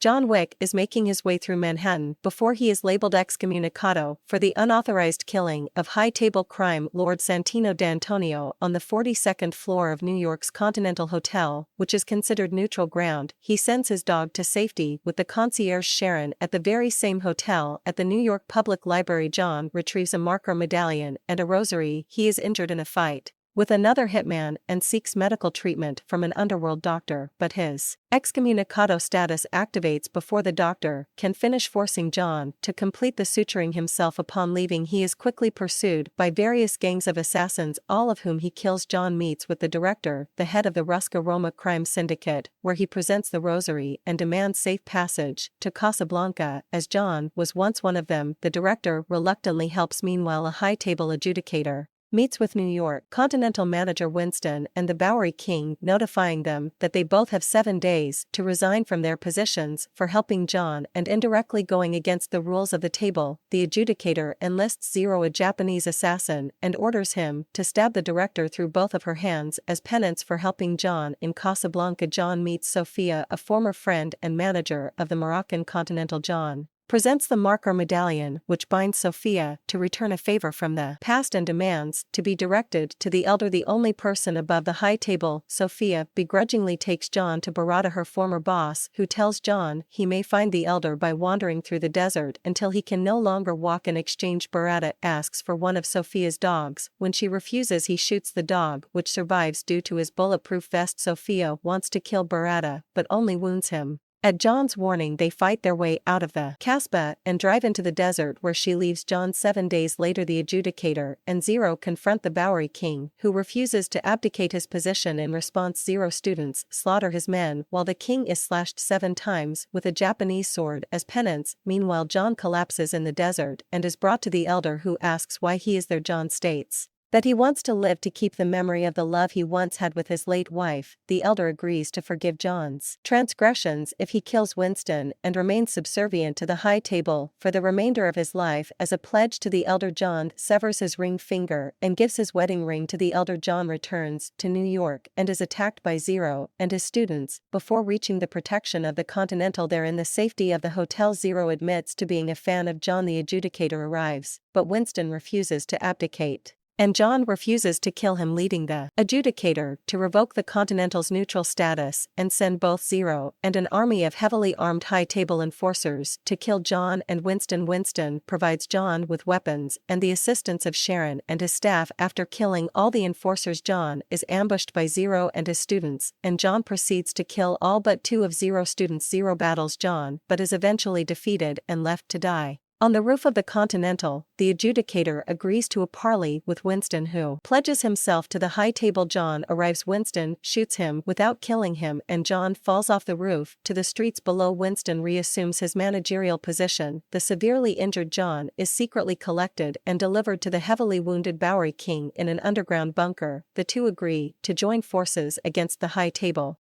John Wick is making his way through Manhattan before he is labeled excommunicado for the unauthorized killing of high-table crime Lord Santino D'Antonio on the 42nd floor of New York's Continental Hotel, which is considered neutral ground. He sends his dog to safety with the concierge Sharon at the very same hotel. At the New York Public Library, John retrieves a marker medallion and a rosary. He is injured in a fight with another hitman and seeks medical treatment from an underworld doctor, but his excommunicado status activates before the doctor can finish, forcing John to complete the suturing himself. Upon leaving, he is quickly pursued by various gangs of assassins, all of whom he kills. John meets with the director, the head of the Rusca Roma crime syndicate, where he presents the rosary and demands safe passage to Casablanca, as John was once one of them. The director reluctantly helps. Meanwhile, a high-table adjudicator meets with New York Continental manager Winston and the Bowery King, notifying them that they both have 7 days to resign from their positions for helping John and indirectly going against the rules of the table. The adjudicator enlists Zero, a Japanese assassin, and orders him to stab the director through both of her hands as penance for helping John in Casablanca. John meets Sophia, a former friend and manager of the Moroccan Continental. John presents the marker medallion, which binds Sophia to return a favor from the past and demands to be directed to the elder, the only person above the high table. Sophia begrudgingly takes John to Barada, her former boss, who tells John he may find the elder by wandering through the desert until he can no longer walk. In exchange, Barada asks for one of Sophia's dogs. When she refuses, he shoots the dog, which survives due to his bulletproof vest. Sophia wants to kill Barada, but only wounds him. At John's warning, they fight their way out of the Casbah and drive into the desert, where she leaves John. 7 days later, the adjudicator and Zero confront the Bowery King, who refuses to abdicate his position. In response, Zero students slaughter his men while the king is slashed 7 times with a Japanese sword as penance. Meanwhile, John collapses in the desert and is brought to the elder, who asks why he is there. John states that he wants to live to keep the memory of the love he once had with his late wife. The elder agrees to forgive John's transgressions if he kills Winston and remains subservient to the high table for the remainder of his life. As a pledge to the elder, John severs his ring finger and gives his wedding ring to the elder. John returns to New York and is attacked by Zero and his students before reaching the protection of the Continental. There, in the safety of the hotel, Zero admits to being a fan of John. The adjudicator arrives, but Winston refuses to abdicate, and John refuses to kill him, leading the adjudicator to revoke the Continental's neutral status and send both Zero and an army of heavily armed high-table enforcers to kill John and Winston. Winston provides John with weapons and the assistance of Sharon and his staff. After killing all the enforcers, John is ambushed by Zero and his students, and John proceeds to kill all but 2 of Zero's students. Zero battles John but is eventually defeated and left to die. On the roof of the Continental, the adjudicator agrees to a parley with Winston, who pledges himself to the high table. John arrives. Winston shoots him without killing him, and John falls off the roof to the streets below. Winston reassumes his managerial position. The severely injured John is secretly collected and delivered to the heavily wounded Bowery King in an underground bunker. The two agree to join forces against the high table.